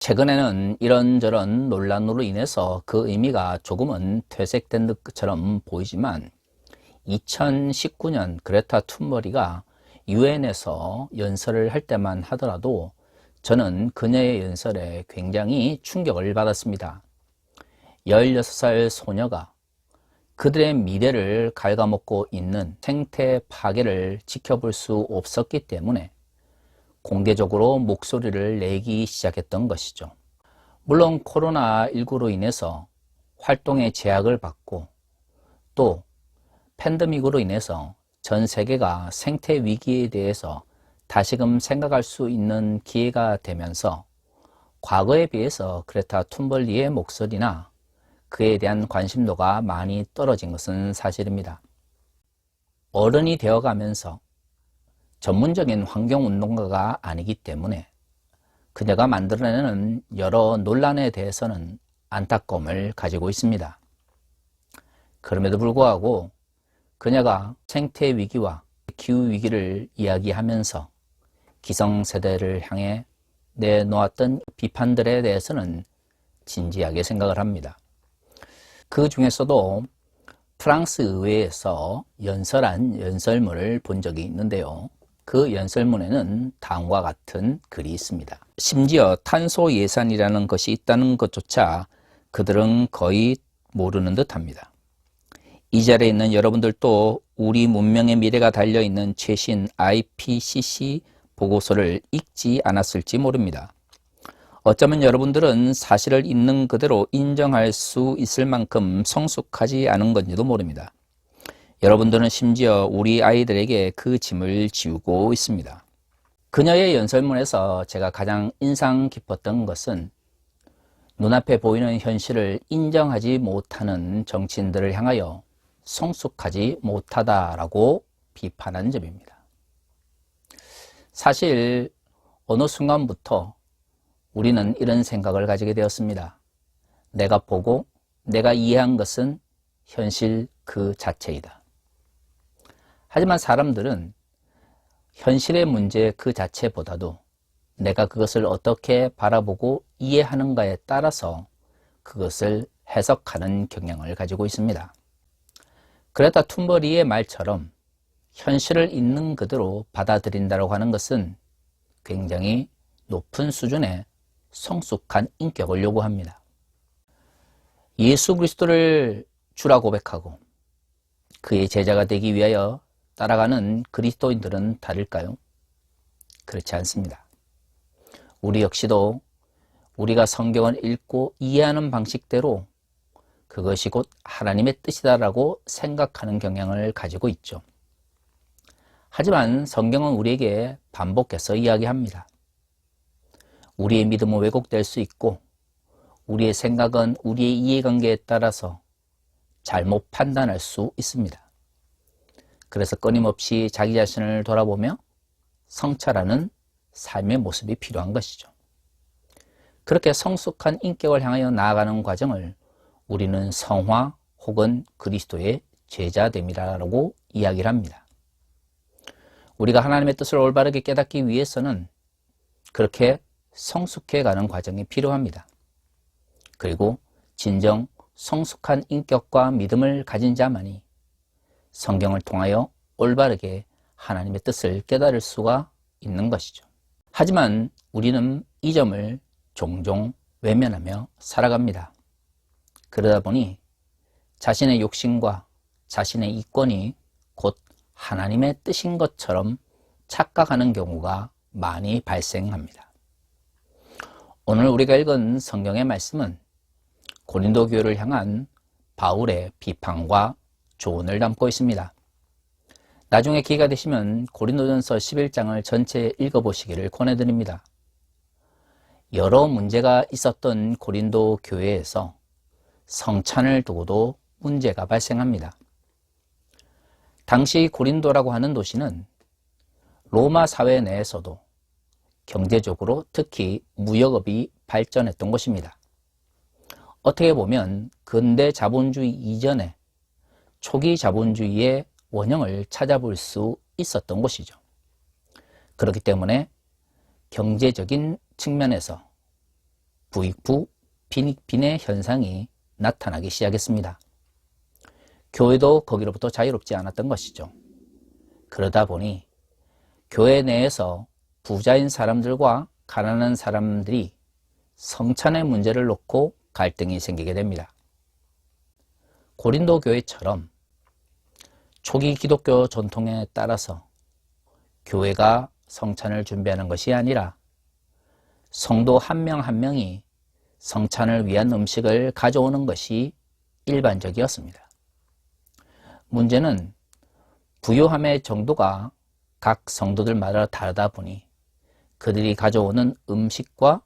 최근에는 이런저런 논란으로 인해서 그 의미가 조금은 퇴색된 것처럼 보이지만 2019년 그레타 툰버리가 유엔에서 연설을 할 때만 하더라도 저는 그녀의 연설에 굉장히 충격을 받았습니다. 16살 소녀가 그들의 미래를 갉아먹고 있는 생태 파괴를 지켜볼 수 없었기 때문에 공개적으로 목소리를 내기 시작했던 것이죠. 물론 코로나19로 인해서 활동의 제약을 받고 또 팬데믹으로 인해서 전 세계가 생태 위기에 대해서 다시금 생각할 수 있는 기회가 되면서 과거에 비해서 그레타 툰버리의 목소리나 그에 대한 관심도가 많이 떨어진 것은 사실입니다. 어른이 되어가면서 전문적인 환경운동가가 아니기 때문에 그녀가 만들어내는 여러 논란에 대해서는 안타까움을 가지고 있습니다. 그럼에도 불구하고 그녀가 생태 위기와 기후 위기를 이야기하면서 기성세대를 향해 내놓았던 비판들에 대해서는 진지하게 생각을 합니다. 그 중에서도 프랑스 의회에서 연설한 연설문을 본 적이 있는데요. 그 연설문에는 다음과 같은 글이 있습니다. 심지어 탄소 예산이라는 것이 있다는 것조차 그들은 거의 모르는 듯합니다. 이 자리에 있는 여러분들도 우리 문명의 미래가 달려있는 최신 IPCC 보고서를 읽지 않았을지 모릅니다. 어쩌면 여러분들은 사실을 있는 그대로 인정할 수 있을 만큼 성숙하지 않은 건지도 모릅니다. 여러분들은 심지어 우리 아이들에게 그 짐을 지우고 있습니다. 그녀의 연설문에서 제가 가장 인상 깊었던 것은 눈앞에 보이는 현실을 인정하지 못하는 정치인들을 향하여 성숙하지 못하다라고 비판한 점입니다. 사실 어느 순간부터 우리는 이런 생각을 가지게 되었습니다. 내가 보고 내가 이해한 것은 현실 그 자체이다. 하지만 사람들은 현실의 문제 그 자체보다도 내가 그것을 어떻게 바라보고 이해하는가에 따라서 그것을 해석하는 경향을 가지고 있습니다. 그레타 툰버리의 말처럼 현실을 있는 그대로 받아들인다고 하는 것은 굉장히 높은 수준의 성숙한 인격을 요구합니다. 예수 그리스도를 주라 고백하고 그의 제자가 되기 위하여 따라가는 그리스도인들은 다를까요? 그렇지 않습니다. 우리 역시도 우리가 성경을 읽고 이해하는 방식대로 그것이 곧 하나님의 뜻이다라고 생각하는 경향을 가지고 있죠. 하지만 성경은 우리에게 반복해서 이야기합니다. 우리의 믿음은 왜곡될 수 있고 우리의 생각은 우리의 이해관계에 따라서 잘못 판단할 수 있습니다. 그래서 끊임없이 자기 자신을 돌아보며 성찰하는 삶의 모습이 필요한 것이죠. 그렇게 성숙한 인격을 향하여 나아가는 과정을 우리는 성화 혹은 그리스도의 제자됨이라고 이야기를 합니다. 우리가 하나님의 뜻을 올바르게 깨닫기 위해서는 그렇게 성숙해가는 과정이 필요합니다. 그리고 진정 성숙한 인격과 믿음을 가진 자만이 성경을 통하여 올바르게 하나님의 뜻을 깨달을 수가 있는 것이죠. 하지만 우리는 이 점을 종종 외면하며 살아갑니다. 그러다 보니 자신의 욕심과 자신의 이권이 곧 하나님의 뜻인 것처럼 착각하는 경우가 많이 발생합니다. 오늘 우리가 읽은 성경의 말씀은 고린도 교회를 향한 바울의 비판과 조언을 담고 있습니다. 나중에 기회가 되시면 고린도전서 11장을 전체 읽어보시기를 권해드립니다. 여러 문제가 있었던 고린도 교회에서 성찬을 두고도 문제가 발생합니다. 당시 고린도라고 하는 도시는 로마 사회 내에서도 경제적으로 특히 무역업이 발전했던 곳입니다. 어떻게 보면 근대 자본주의 이전에 초기 자본주의의 원형을 찾아볼 수 있었던 곳이죠. 그렇기 때문에 경제적인 측면에서 부익부, 빈익빈의 현상이 나타나기 시작했습니다. 교회도 거기로부터 자유롭지 않았던 것이죠. 그러다 보니 교회 내에서 부자인 사람들과 가난한 사람들이 성찬의 문제를 놓고 갈등이 생기게 됩니다. 고린도 교회처럼 초기 기독교 전통에 따라서 교회가 성찬을 준비하는 것이 아니라 성도 한 명 한 명이 성찬을 위한 음식을 가져오는 것이 일반적이었습니다. 문제는 부요함의 정도가 각 성도들마다 다르다 보니 그들이 가져오는 음식과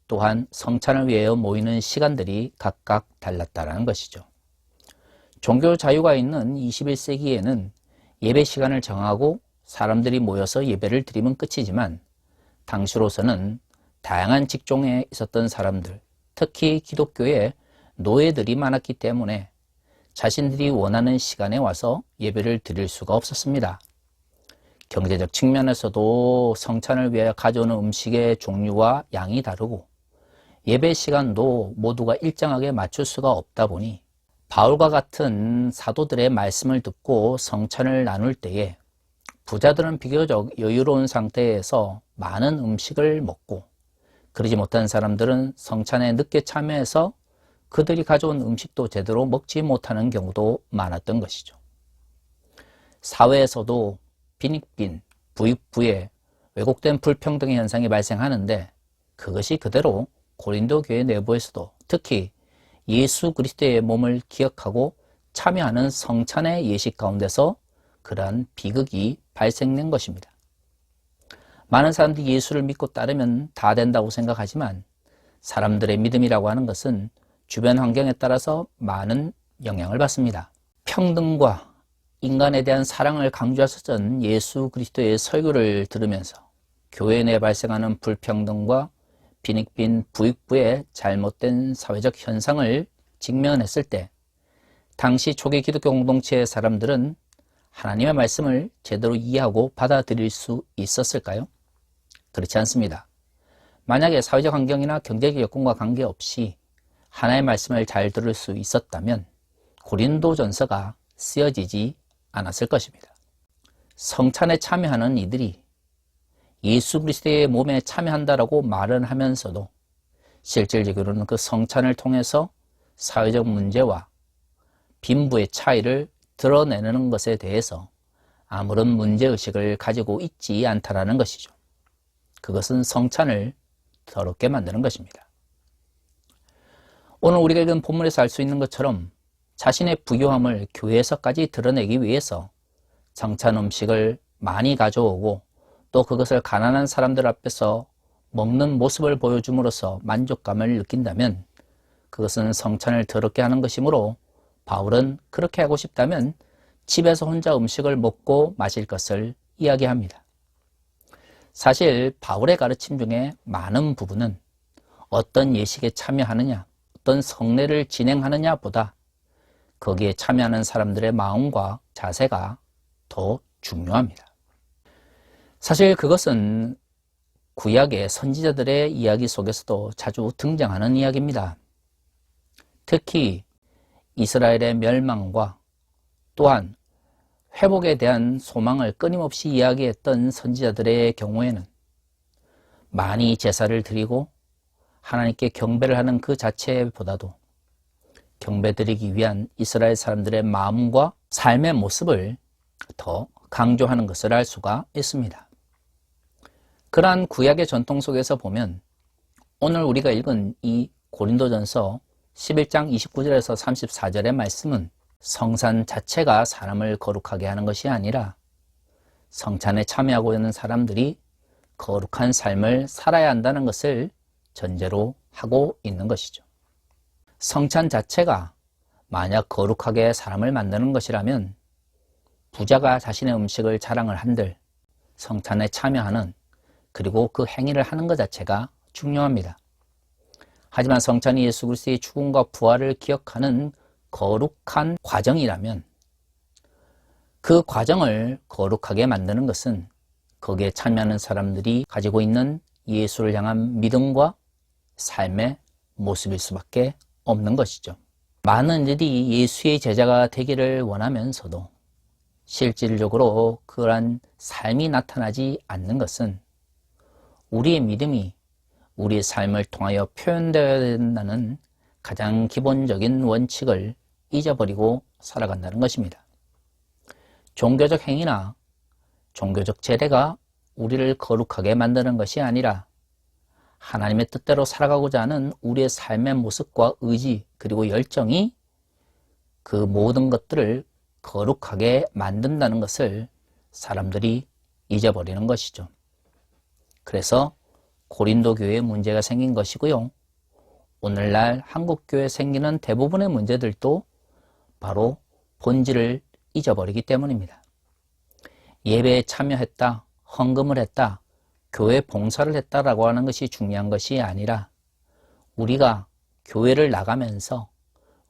또한 성찬을 위하여 모이는 시간들이 각각 달랐다는 것이죠. 종교 자유가 있는 21세기에는 예배 시간을 정하고 사람들이 모여서 예배를 드리면 끝이지만 당시로서는 다양한 직종에 있었던 사람들, 특히 기독교에 노예들이 많았기 때문에 자신들이 원하는 시간에 와서 예배를 드릴 수가 없었습니다. 경제적 측면에서도 성찬을 위하여 가져오는 음식의 종류와 양이 다르고 예배 시간도 모두가 일정하게 맞출 수가 없다 보니 바울과 같은 사도들의 말씀을 듣고 성찬을 나눌 때에 부자들은 비교적 여유로운 상태에서 많은 음식을 먹고 그러지 못한 사람들은 성찬에 늦게 참여해서 그들이 가져온 음식도 제대로 먹지 못하는 경우도 많았던 것이죠. 사회에서도 빈익빈, 부익부의 왜곡된 불평등의 현상이 발생하는데 그것이 그대로 고린도 교회 내부에서도 특히 예수 그리스도의 몸을 기억하고 참여하는 성찬의 예식 가운데서 그러한 비극이 발생된 것입니다. 많은 사람들이 예수를 믿고 따르면 다 된다고 생각하지만 사람들의 믿음이라고 하는 것은 주변 환경에 따라서 많은 영향을 받습니다. 평등과 인간에 대한 사랑을 강조하셨던 예수 그리스도의 설교를 들으면서 교회 내에 발생하는 불평등과 빈익빈 부익부의 잘못된 사회적 현상을 직면했을 때 당시 초기 기독교 공동체의 사람들은 하나님의 말씀을 제대로 이해하고 받아들일 수 있었을까요? 그렇지 않습니다. 만약에 사회적 환경이나 경제적 여건과 관계없이 하나님의 말씀을 잘 들을 수 있었다면 고린도전서가 쓰여지지 않았을 것입니다. 성찬에 참여하는 이들이 예수 그리스도의 몸에 참여한다라고 말은 하면서도 실질적으로는 그 성찬을 통해서 사회적 문제와 빈부의 차이를 드러내는 것에 대해서 아무런 문제의식을 가지고 있지 않다라는 것이죠. 그것은 성찬을 더럽게 만드는 것입니다. 오늘 우리가 읽은 본문에서 알 수 있는 것처럼 자신의 부유함을 교회에서까지 드러내기 위해서 성찬 음식을 많이 가져오고 또 그것을 가난한 사람들 앞에서 먹는 모습을 보여줌으로써 만족감을 느낀다면 그것은 성찬을 더럽게 하는 것이므로 바울은 그렇게 하고 싶다면 집에서 혼자 음식을 먹고 마실 것을 이야기합니다. 사실 바울의 가르침 중에 많은 부분은 어떤 예식에 참여하느냐, 어떤 성례를 진행하느냐 보다 거기에 참여하는 사람들의 마음과 자세가 더 중요합니다. 사실 그것은 구약의 선지자들의 이야기 속에서도 자주 등장하는 이야기입니다. 특히 이스라엘의 멸망과 또한 회복에 대한 소망을 끊임없이 이야기했던 선지자들의 경우에는 많이 제사를 드리고 하나님께 경배를 하는 그 자체보다도 경배드리기 위한 이스라엘 사람들의 마음과 삶의 모습을 더 강조하는 것을 알 수가 있습니다. 그러한 구약의 전통 속에서 보면 오늘 우리가 읽은 이 고린도전서 11장 29절에서 34절의 말씀은 성산 자체가 사람을 거룩하게 하는 것이 아니라 성찬에 참여하고 있는 사람들이 거룩한 삶을 살아야 한다는 것을 전제로 하고 있는 것이죠. 성찬 자체가 만약 거룩하게 사람을 만드는 것이라면 부자가 자신의 음식을 자랑을 한들 성찬에 참여하는 그리고 그 행위를 하는 것 자체가 중요합니다. 하지만 성찬이 예수 그리스도의 죽음과 부활을 기억하는 거룩한 과정이라면 그 과정을 거룩하게 만드는 것은 거기에 참여하는 사람들이 가지고 있는 예수를 향한 믿음과 삶의 모습일 수밖에 없는 것이죠. 많은 이들이 예수의 제자가 되기를 원하면서도 실질적으로 그러한 삶이 나타나지 않는 것은 우리의 믿음이 우리의 삶을 통하여 표현되어야 된다는 가장 기본적인 원칙을 잊어버리고 살아간다는 것입니다. 종교적 행위나 종교적 제례가 우리를 거룩하게 만드는 것이 아니라 하나님의 뜻대로 살아가고자 하는 우리의 삶의 모습과 의지 그리고 열정이 그 모든 것들을 거룩하게 만든다는 것을 사람들이 잊어버리는 것이죠. 그래서 고린도 교회에 문제가 생긴 것이고요. 오늘날 한국 교회에 생기는 대부분의 문제들도 바로 본질을 잊어버리기 때문입니다. 예배에 참여했다, 헌금을 했다, 교회 봉사를 했다라고 하는 것이 중요한 것이 아니라 우리가 교회를 나가면서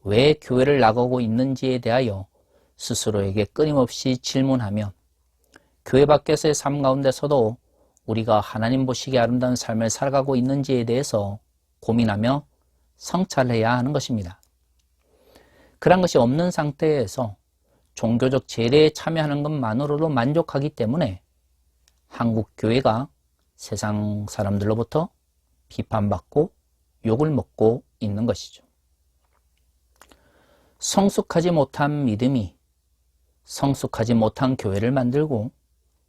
왜 교회를 나가고 있는지에 대하여 스스로에게 끊임없이 질문하며 교회 밖에서의 삶 가운데서도 우리가 하나님 보시기에 아름다운 삶을 살아가고 있는지에 대해서 고민하며 성찰해야 하는 것입니다. 그런 것이 없는 상태에서 종교적 제례에 참여하는 것만으로도 만족하기 때문에 한국 교회가 세상 사람들로부터 비판받고 욕을 먹고 있는 것이죠. 성숙하지 못한 믿음이 성숙하지 못한 교회를 만들고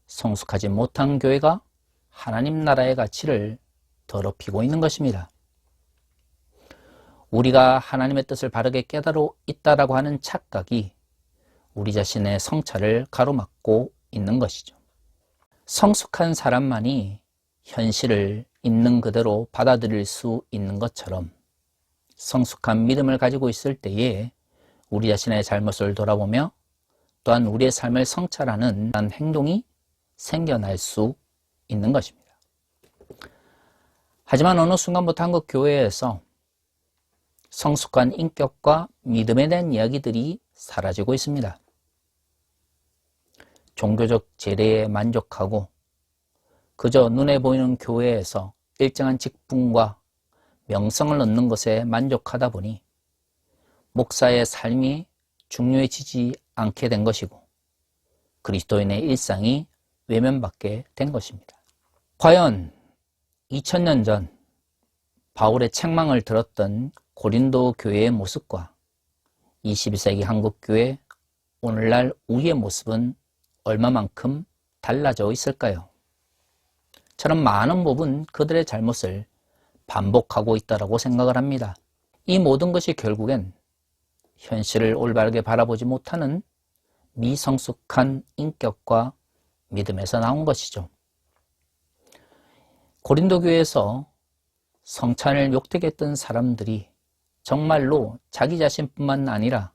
성숙하지 못한 교회가 하나님 나라의 가치를 더럽히고 있는 것입니다. 우리가 하나님의 뜻을 바르게 깨달고 있다라고 하는 착각이 우리 자신의 성찰을 가로막고 있는 것이죠. 성숙한 사람만이 현실을 있는 그대로 받아들일 수 있는 것처럼 성숙한 믿음을 가지고 있을 때에 우리 자신의 잘못을 돌아보며 또한 우리의 삶을 성찰하는 행동이 생겨날 수 있는 것입니다. 하지만 어느 순간부터 한국 교회에서 성숙한 인격과 믿음에 대한 이야기들이 사라지고 있습니다. 종교적 제례에 만족하고 그저 눈에 보이는 교회에서 일정한 직분과 명성을 얻는 것에 만족하다 보니 목사의 삶이 중요해지지 않게 된 것이고 그리스도인의 일상이 외면받게 된 것입니다. 과연 2000년 전 바울의 책망을 들었던 고린도 교회의 모습과 21세기 한국 교회 오늘날 우리의 모습은 얼마만큼 달라져 있을까요? 저는 많은 부분 그들의 잘못을 반복하고 있다고 생각을 합니다. 이 모든 것이 결국엔 현실을 올바르게 바라보지 못하는 미성숙한 인격과 믿음에서 나온 것이죠. 고린도 교회에서 성찬을 욕되게 했던 사람들이 정말로 자기 자신뿐만 아니라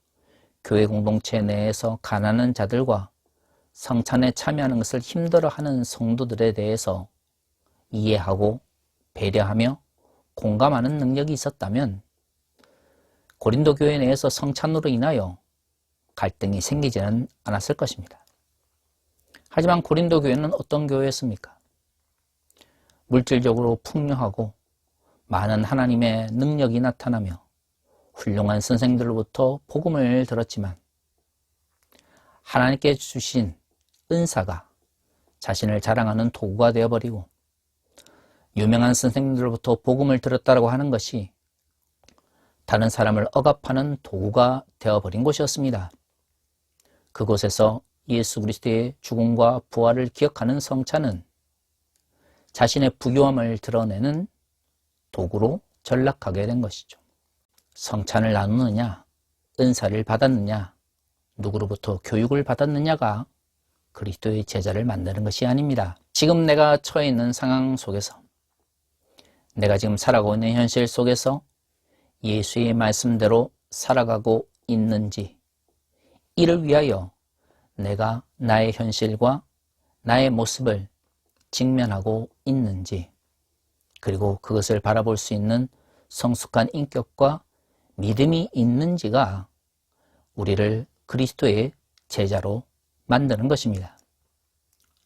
교회 공동체 내에서 가난한 자들과 성찬에 참여하는 것을 힘들어하는 성도들에 대해서 이해하고 배려하며 공감하는 능력이 있었다면 고린도 교회 내에서 성찬으로 인하여 갈등이 생기지는 않았을 것입니다. 하지만 고린도 교회는 어떤 교회였습니까? 물질적으로 풍요하고 많은 하나님의 능력이 나타나며 훌륭한 선생들로부터 복음을 들었지만 하나님께 주신 은사가 자신을 자랑하는 도구가 되어버리고 유명한 선생님들로부터 복음을 들었다고 하는 것이 다른 사람을 억압하는 도구가 되어버린 곳이었습니다. 그곳에서 예수 그리스도의 죽음과 부활을 기억하는 성찬은 자신의 부유함을 드러내는 도구로 전락하게 된 것이죠. 성찬을 나누느냐, 은사를 받았느냐, 누구로부터 교육을 받았느냐가 그리스도의 제자를 만드는 것이 아닙니다. 지금 내가 처해 있는 상황 속에서 내가 지금 살아가고 있는 현실 속에서 예수의 말씀대로 살아가고 있는지, 이를 위하여 내가 나의 현실과 나의 모습을 직면하고 있는지, 그리고 그것을 바라볼 수 있는 성숙한 인격과 믿음이 있는지가 우리를 그리스도의 제자로 만드는 것입니다.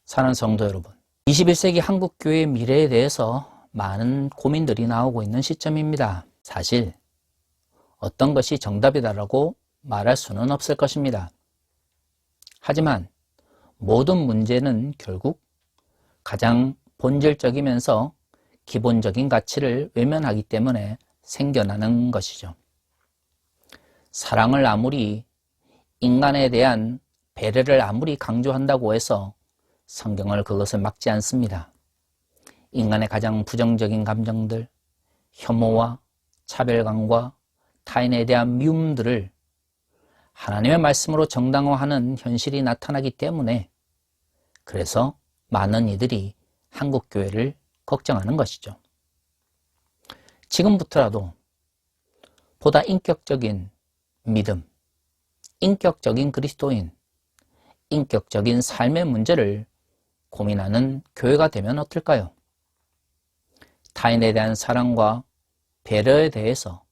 사랑하는 성도 여러분, 21세기 한국교회의 미래에 대해서 많은 고민들이 나오고 있는 시점입니다. 사실 어떤 것이 정답이다라고 말할 수는 없을 것입니다. 하지만 모든 문제는 결국 가장 본질적이면서 기본적인 가치를 외면하기 때문에 생겨나는 것이죠. 사랑을 아무리, 인간에 대한 배려를 아무리 강조한다고 해서 성경을 그것을 막지 않습니다. 인간의 가장 부정적인 감정들, 혐오와 차별감과 타인에 대한 미움들을 하나님의 말씀으로 정당화하는 현실이 나타나기 때문에, 그래서 많은 이들이 한국교회를 걱정하는 것이죠. 지금부터라도 보다 인격적인 믿음, 인격적인 그리스도인, 인격적인 삶의 문제를 고민하는 교회가 되면 어떨까요? 타인에 대한 사랑과 배려에 대해서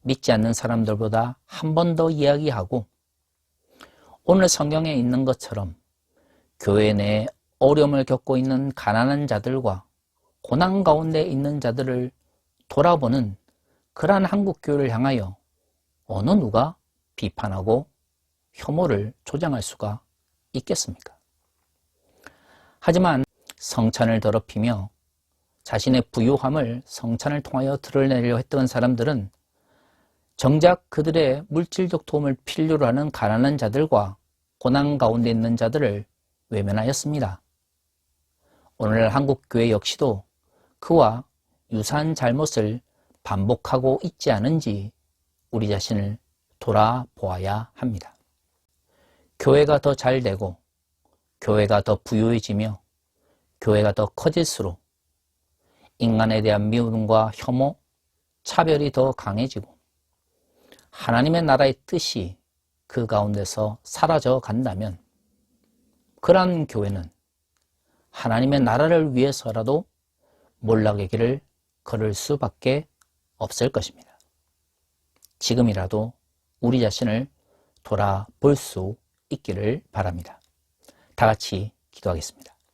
믿지 않는 사람들보다 한 번 더 이야기하고, 오늘 성경에 있는 것처럼 교회 내에 어려움을 겪고 있는 가난한 자들과 고난 가운데 있는 자들을 돌아보는 그러한 한국교회를 향하여 어느 누가 비판하고 혐오를 조장할 수가 있겠습니까? 하지만 성찬을 더럽히며 자신의 부유함을 성찬을 통하여 드러내려 했던 사람들은 정작 그들의 물질적 도움을 필요로 하는 가난한 자들과 고난 가운데 있는 자들을 외면하였습니다. 오늘 한국교회 역시도 그와 유사한 잘못을 반복하고 있지 않은지 우리 자신을 돌아보아야 합니다. 교회가 더 잘되고 교회가 더 부유해지며 교회가 더 커질수록 인간에 대한 미움과 혐오, 차별이 더 강해지고 하나님의 나라의 뜻이 그 가운데서 사라져 간다면, 그러한 교회는 하나님의 나라를 위해서라도 몰락의 길을 걸을 수밖에 없을 것입니다. 지금이라도 우리 자신을 돌아볼 수 있기를 바랍니다. 다 같이 기도하겠습니다.